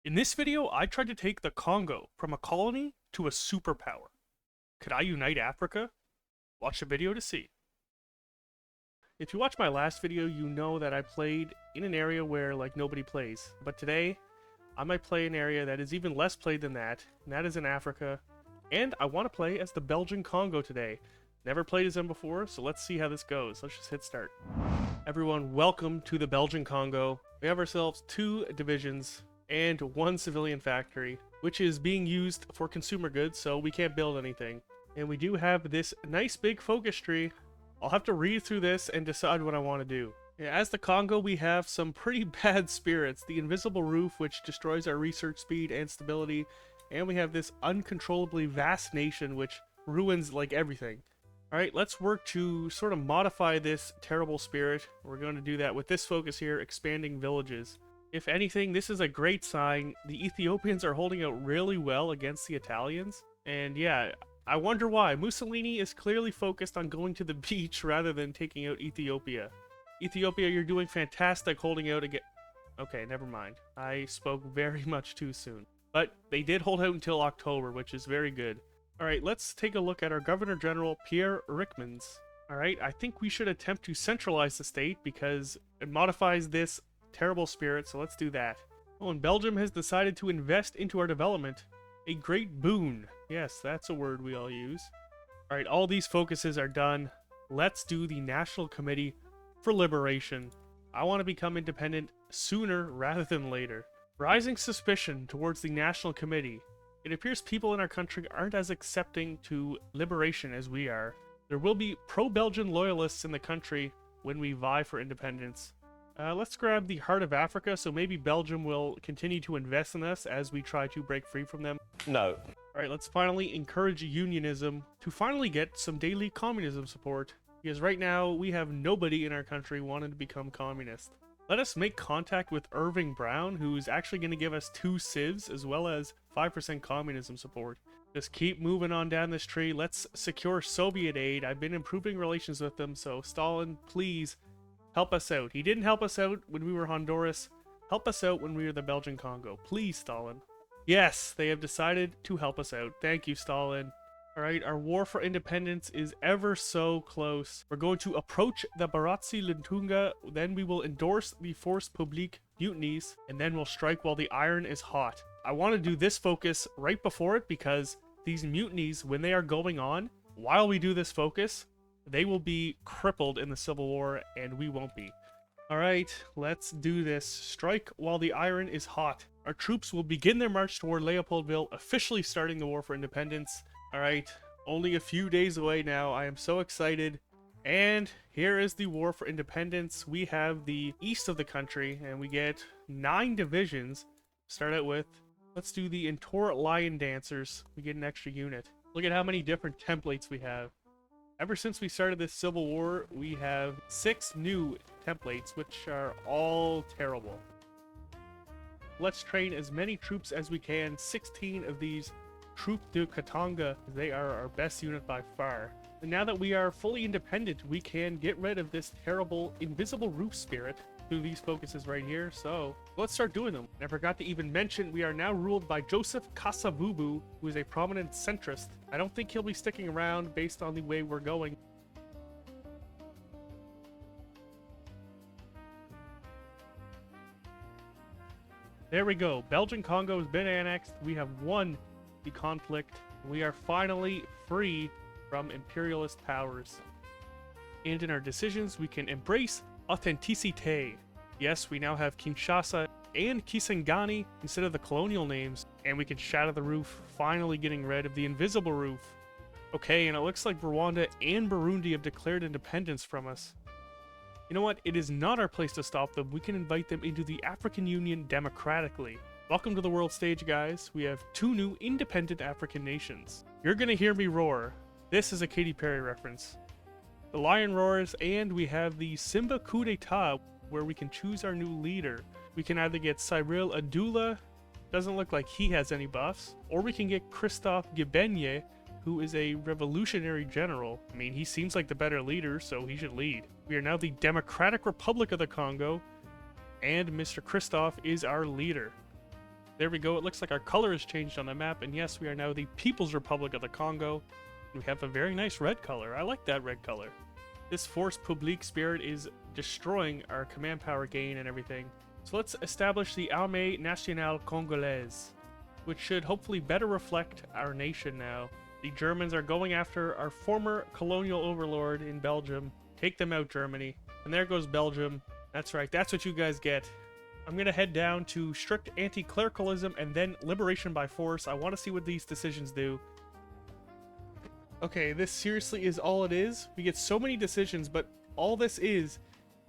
In this video, I tried to take the Congo from a colony to a superpower. Could I unite Africa? Watch the video to see. If you watched my last video, you know that I played in an area where nobody plays. But today, I might play an area that is even less played than that, and that is in Africa. And I want to play as the Belgian Congo today. Never played as them before, so let's see how this goes. Let's just hit start. Everyone, welcome to the Belgian Congo. We have ourselves 2 divisions and 1 civilian factory, which is being used for consumer goods, so we can't build anything. And we do have this nice big focus tree. I'll have to read through this and decide what I want to do. As the Congo, we have some pretty bad spirits. The invisible roof, which destroys our research speed and stability, and we have this uncontrollably vast nation, which ruins everything. Alright, let's work to sort of modify this terrible spirit. We're going to do that with this focus here, expanding villages. If anything, this is a great sign. The Ethiopians are holding out really well against the Italians. And yeah, I wonder why. Mussolini is clearly focused on going to the beach rather than taking out Ethiopia. Ethiopia, you're doing fantastic holding out again. Okay, never mind. I spoke very much too soon. But they did hold out until October, which is very good. Alright, let's take a look at our Governor General, Pierre Ryckmans. Alright, I think we should attempt to centralize the state because it modifies this terrible spirit, so let's do that. Oh, and Belgium has decided to invest into our development. A great boon. Yes, that's a word we all use. Alright, all these focuses are done. Let's do the National Committee for Liberation. I want to become independent sooner rather than later. Rising suspicion towards the National Committee. It appears people in our country aren't as accepting to liberation as we are. There will be pro-Belgian loyalists in the country when we vie for independence. Let's grab the heart of Africa, so maybe Belgium will continue to invest in us as we try to break free from them. No. Alright, let's finally encourage unionism to finally get some daily communism support. Because right now, we have nobody in our country wanting to become communist. Let us make contact with Irving Brown, who's actually going to give us 2 civs as well as 5% communism support. Just keep moving on down this tree. Let's secure Soviet aid. I've been improving relations with them, so Stalin, please help us out. He didn't help us out when we were Honduras. Help us out when we were the Belgian Congo. Please, Stalin. Yes, they have decided to help us out. Thank you, Stalin. Alright, our war for independence is ever so close. We're going to approach the Baratsi Luntunga, then we will endorse the Force Publique mutinies, and then we'll strike while the iron is hot. I want to do this focus right before it because these mutinies, when they are going on, while we do this focus, they will be crippled in the Civil War, and we won't be. Alright, let's do this. Strike while the iron is hot. Our troops will begin their march toward Leopoldville, officially starting the war for independence. Alright, only a few days away now. I am so excited. And here is the war for independence. We have the east of the country, and we get 9 divisions. Start out with, let's do the Entor Lion Dancers. We get an extra unit. Look at how many different templates we have. Ever since we started this civil war, we have 6 new templates, which are all terrible. Let's train as many troops as we can. 16 of these Troop de Katanga, they are our best unit by far. And now that we are fully independent, we can get rid of this terrible invisible roof spirit through these focuses right here. So let's start doing them. And I forgot to even mention, we are now ruled by Joseph Kasavubu, who is a prominent centrist. I don't think he'll be sticking around based on the way we're going. There we go. Belgian Congo has been annexed. We have won the conflict. We are finally free from imperialist powers. And in our decisions, we can embrace authenticité. Yes, we now have Kinshasa and Kisangani instead of the colonial names. And we can shatter the roof, finally getting rid of the invisible roof. Okay, and it looks like Rwanda and Burundi have declared independence from us. You know what? It is not our place to stop them. We can invite them into the African Union democratically. Welcome to the world stage, guys. We have 2 new independent African nations. You're gonna hear me roar. This is a Katy Perry reference. The lion roars, and we have the Simba coup d'etat, where we can choose our new leader. We can either get Cyril Adula, doesn't look like he has any buffs, or we can get Christophe Gibenye, who is a revolutionary general. I mean, he seems like the better leader, so he should lead. We are now the Democratic Republic of the Congo, and Mr. Christophe is our leader. There we go. It looks like our color has changed on the map. And yes, we are now the People's Republic of the Congo. We have a very nice red color. I like that red color. This Force Publique spirit is destroying our command power gain and everything. So let's establish the Armée Nationale Congolaise, which should hopefully better reflect our nation now. The Germans are going after our former colonial overlord in Belgium. Take them out, Germany. And there goes Belgium. That's right, that's what you guys get. I'm going to head down to strict anti-clericalism and then liberation by force. I want to see what these decisions do. Okay, this seriously is all it is. We get so many decisions, but all this is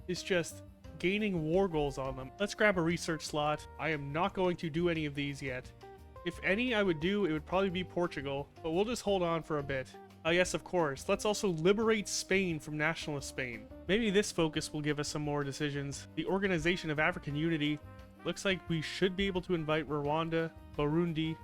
just gaining war goals on them. Let's grab a research slot. I am not going to do any of these yet. If any I would do, it would probably be Portugal, but we'll just hold on for a bit. Yes, of course. Let's also liberate Spain from nationalist Spain. Maybe this focus will give us some more decisions. The Organization of African Unity. Looks like we should be able to invite Rwanda, Burundi,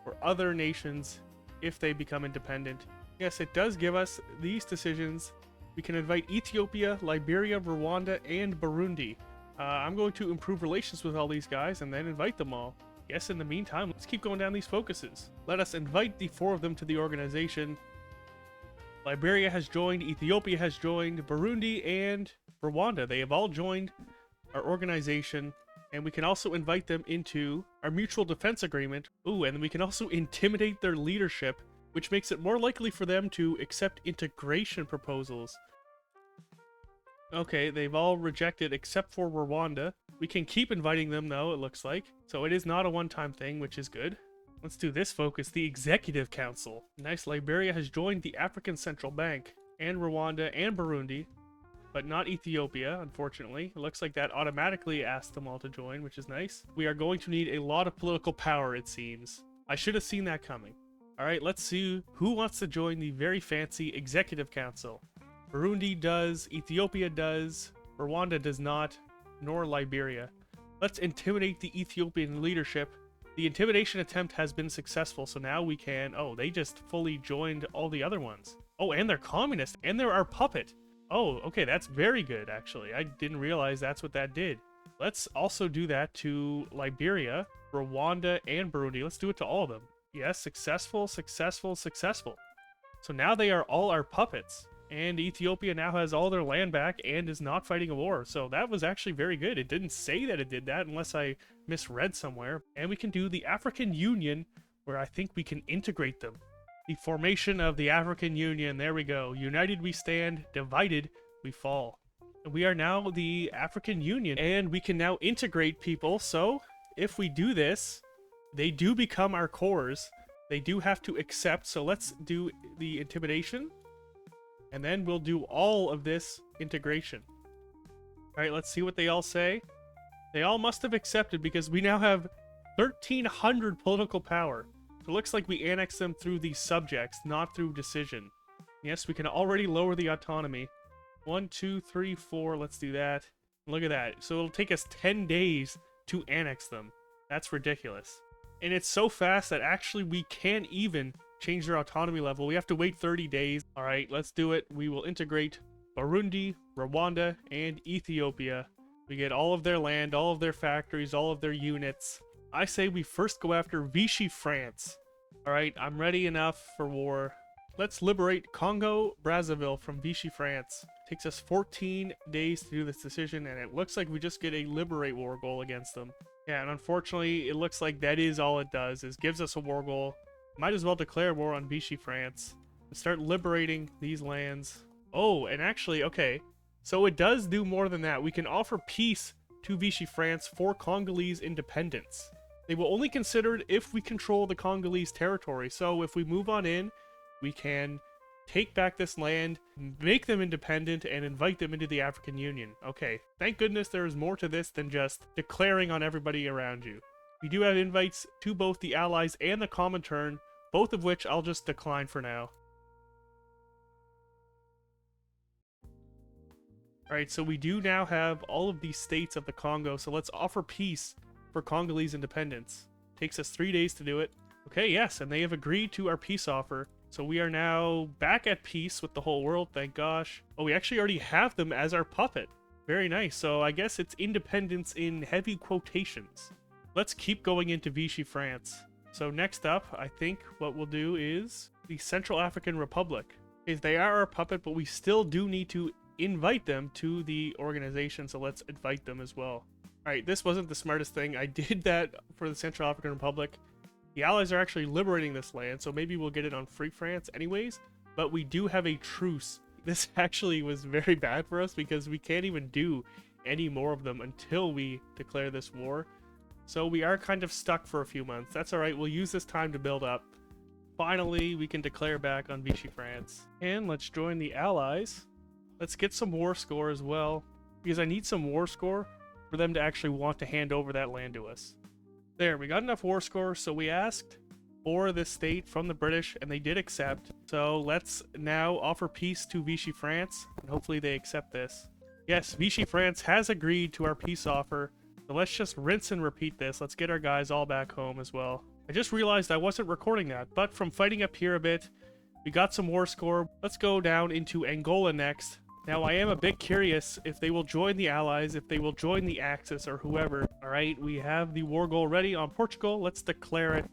or other nations if they become independent. Yes, it does give us these decisions. We can invite Ethiopia, Liberia, Rwanda, and Burundi. I'm going to improve relations with all these guys and then invite them all. Yes, in the meantime, let's keep going down these focuses. Let us invite the 4 of them to the organization. Liberia has joined, Ethiopia has joined, Burundi, and Rwanda. They have all joined our organization, and we can also invite them into our mutual defense agreement. Ooh, and we can also intimidate their leadership, which makes it more likely for them to accept integration proposals. Okay, they've all rejected except for Rwanda. We can keep inviting them though, it looks like. So it is not a one-time thing, which is good. Let's do this focus, the Executive Council. Nice, Liberia has joined the African Central Bank, and Rwanda and Burundi, but not Ethiopia, unfortunately. It looks like that automatically asked them all to join, which is nice. We are going to need a lot of political power, it seems. I should have seen that coming. Alright, let's see who wants to join the very fancy Executive Council. Burundi does, Ethiopia does, Rwanda does not, nor Liberia. Let's intimidate the Ethiopian leadership. The intimidation attempt has been successful, so now we can... Oh, they just fully joined all the other ones. Oh, and they're communist, and they're our puppet. Oh, okay, that's very good, actually. I didn't realize that's what that did. Let's also do that to Liberia, Rwanda, and Burundi. Let's do it to all of them. Yes, successful, successful, successful. So now they are all our puppets. And Ethiopia now has all their land back and is not fighting a war. So that was actually very good. It didn't say that it did that unless I misread somewhere. And we can do the African Union, where I think we can integrate them. The formation of the African Union. There we go. United we stand, divided we fall. We are now the African Union, and we can now integrate people. So if we do this, they do become our cores. They do have to accept. So let's do the intimidation. And then we'll do all of this integration. Alright, let's see what they all say. They all must have accepted because we now have 1,300 political power. So it looks like we annexed them through the subjects, not through decision. Yes, we can already lower the autonomy. 1, 2, 3, 4, let's do that. Look at that. So it'll take us 10 days to annex them. That's ridiculous. And it's so fast that actually we can't even change their autonomy level. We have to wait 30 days. Alright, let's do it. We will integrate Burundi, Rwanda, and Ethiopia. We get all of their land, all of their factories, all of their units. I say we first go after Vichy France. Alright, I'm ready enough for war. Let's liberate Congo, Brazzaville from Vichy France. Takes us 14 days to do this decision, and it looks like we just get a liberate war goal against them. Yeah, and unfortunately, it looks like that is all it does, is gives us a war goal. Might as well declare war on Vichy France and start liberating these lands. Oh, and actually, okay, so it does do more than that. We can offer peace to Vichy France for Congolese independence. They will only consider it if we control the Congolese territory. So if we move on in, we can take back this land, make them independent, and invite them into the African Union. Okay, thank goodness there is more to this than just declaring on everybody around you. We do have invites to both the Allies and the Comintern, both of which I'll just decline for now. Alright, so we do now have all of these states of the Congo, so let's offer peace for Congolese independence. Takes us 3 days to do it. Okay, yes, and they have agreed to our peace offer. So we are now back at peace with the whole world, thank gosh. Oh, we actually already have them as our puppet. Very nice, so I guess it's independence in heavy quotations. let's keep going into Vichy France. So next up, I think what we'll do is the Central African Republic. Is they are our puppet, but we still do need to invite them to the organization, so let's invite them as well. Alright, this wasn't the smartest thing. I did that for the Central African Republic. The Allies are actually liberating this land, so maybe we'll get it on Free France anyways, but we do have a truce. This actually was very bad for us because we can't even do any more of them until we declare this war. So we are kind of stuck for a few months. That's alright, we'll use this time to build up. Finally, we can declare back on Vichy France. And let's join the Allies. Let's get some war score as well, because I need some war score for them to actually want to hand over that land to us. There, we got enough war score, so we asked for this state from the British, and they did accept. So let's now offer peace to Vichy France, and hopefully they accept this. Yes, Vichy France has agreed to our peace offer. So let's just rinse and repeat this. Let's get our guys all back home as well. I just realized I wasn't recording that, but from fighting up here a bit, we got some war score. Let's go down into Angola next. Now, I am a bit curious if they will join the Allies, if they will join the Axis or whoever. Alright, we have the war goal ready on Portugal. Let's declare it.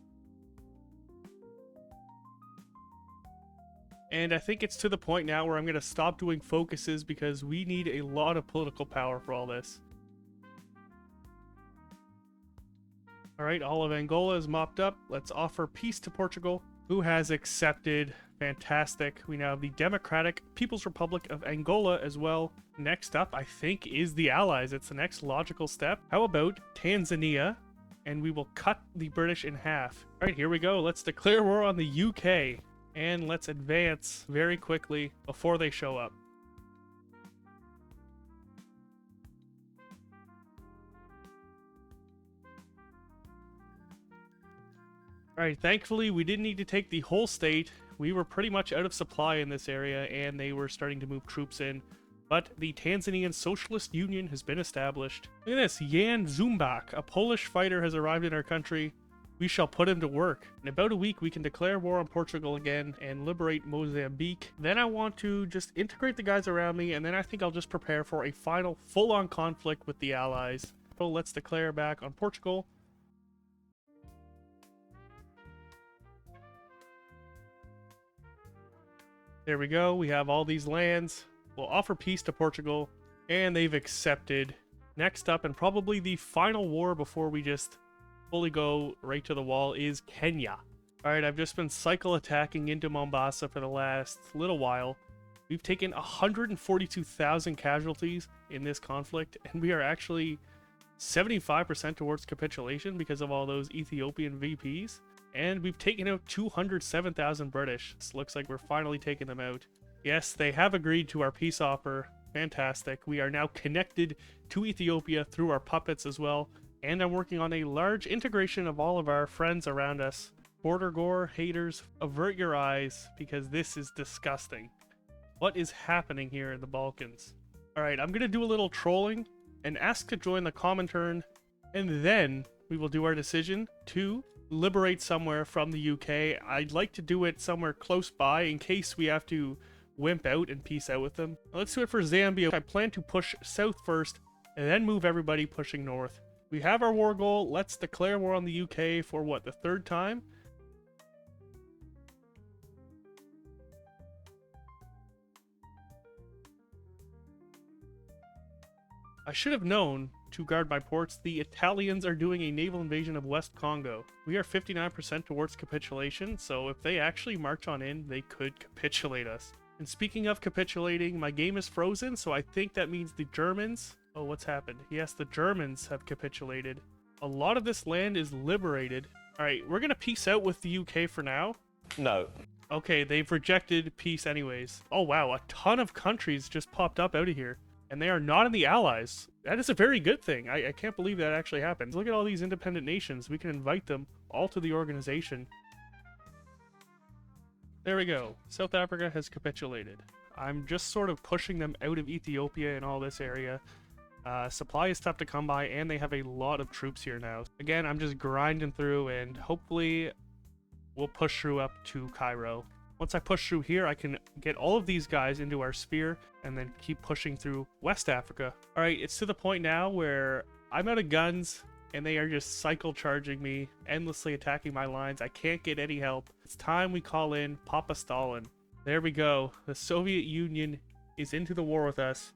And I think it's to the point now where I'm going to stop doing focuses because we need a lot of political power for all this. Alright, all of Angola is mopped up. Let's offer peace to Portugal, who has accepted. Fantastic. We now have the Democratic People's Republic of Angola as well. Next up, I think, is the Allies. It's the next logical step. How about Tanzania? And we will cut the British in half. Alright, here we go. Let's declare war on the UK. And let's advance very quickly before they show up. Alright, thankfully we didn't need to take the whole state. We were pretty much out of supply in this area and they were starting to move troops in. But the Tanzanian Socialist Union has been established. Look at this, Jan Zumbach, a Polish fighter, has arrived in our country. We shall put him to work. In about a week we can declare war on Portugal again and liberate Mozambique. Then I want to just integrate the guys around me, and then I think I'll just prepare for a final full-on conflict with the Allies. So let's declare back on Portugal. There we go, we have all these lands. We'll offer peace to Portugal, and they've accepted. Next up, and probably the final war before we just fully go right to the wall, is Kenya. Alright, I've just been cycle attacking into Mombasa for the last little while. We've taken 142,000 casualties in this conflict, and we are actually 75% towards capitulation because of all those Ethiopian VPs. And we've taken out 207,000 British. This looks like we're finally taking them out. Yes, they have agreed to our peace offer. Fantastic. We are now connected to Ethiopia through our puppets as well. And I'm working on a large integration of all of our friends around us. Border gore, haters, avert your eyes, because this is disgusting. What is happening here in the Balkans? Alright, I'm going to do a little trolling and ask to join the Comintern, and then we will do our decision to liberate somewhere from the UK. I'd like to do it somewhere close by in case we have to wimp out and peace out with them. Let's do it for Zambia. I plan to push south first and then move everybody pushing north. We have our war goal. Let's declare war on the UK for what, the third time? I should have known to guard my ports. The Italians are doing a naval invasion of West Congo. We are 59% towards capitulation, so if they actually march on in, they could capitulate us. And speaking of capitulating, my game is frozen, so I think that means the Germans... Oh, what's happened? Yes, the Germans have capitulated. A lot of this land is liberated. Alright, we're gonna peace out with the UK for now. No. Okay, they've rejected peace anyways. Oh wow, a ton of countries just popped up out of here. And they are not in the Allies. That is a very good thing. I can't believe that actually happened. Look at all these independent nations. We can invite them all to the organization. There we go. South Africa has capitulated. I'm just sort of pushing them out of Ethiopia and all this area. Supply is tough to come by, and they have a lot of troops here now. Again, I'm just grinding through, and hopefully we'll push through up to Cairo. Once I push through here, I can get all of these guys into our sphere and then keep pushing through West Africa. Alright, it's to the point now where I'm out of guns. and they are just cycle charging me, endlessly attacking my lines. I can't get any help. It's time we call in Papa Stalin. There we go. The Soviet Union is into the war with us.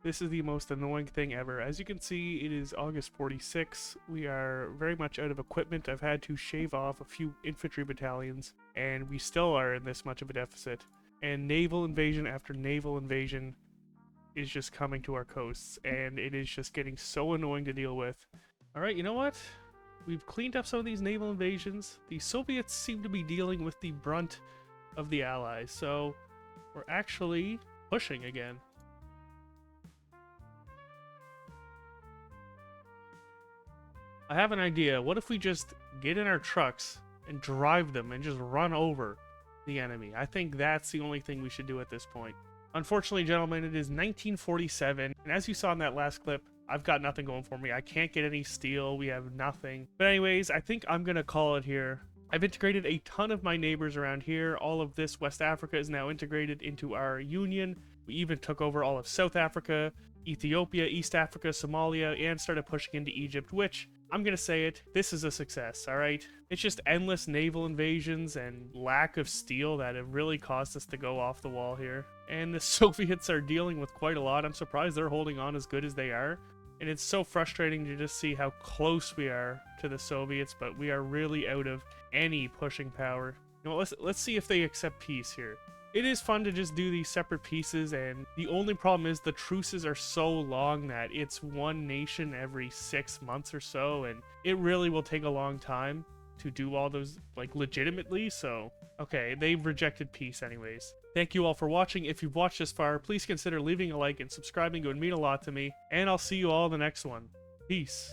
This is the most annoying thing ever. As you can see, it is August 46. We are very much out of equipment. I've had to shave off a few infantry battalions, and we still are in this much of a deficit. And naval invasion after naval invasion is just coming to our coasts, and it is just getting so annoying to deal with. Alright, you know what? We've cleaned up some of these naval invasions. The Soviets seem to be dealing with the brunt of the Allies, so we're actually pushing again. I have an idea. What if we just get in our trucks and drive them and just run over the enemy? I think that's the only thing we should do at this point. Unfortunately, gentlemen, it is 1947, and as you saw in that last clip, I've got nothing going for me. I can't get any steel. We have nothing. But anyways, I think I'm going to call it here. I've integrated a ton of my neighbors around here. All of this West Africa is now integrated into our union. We even took over all of South Africa, Ethiopia, East Africa, Somalia, and started pushing into Egypt, which, I'm gonna say it, this is a success, alright? It's just endless naval invasions and lack of steel that have really caused us to go off the wall here. And the Soviets are dealing with quite a lot. I'm surprised they're holding on as good as they are. And it's so frustrating to just see how close we are to the Soviets, but we are really out of any pushing power. You know, let's see if they accept peace here. It is fun to just do these separate pieces, and the only problem is the truces are so long that it's one nation every 6 months or so, and it really will take a long time to do all those, like, legitimately, so... Okay, they've rejected peace anyways. Thank you all for watching. If you've watched this far, please consider leaving a like and subscribing. It would mean a lot to me, and I'll see you all in the next one. Peace.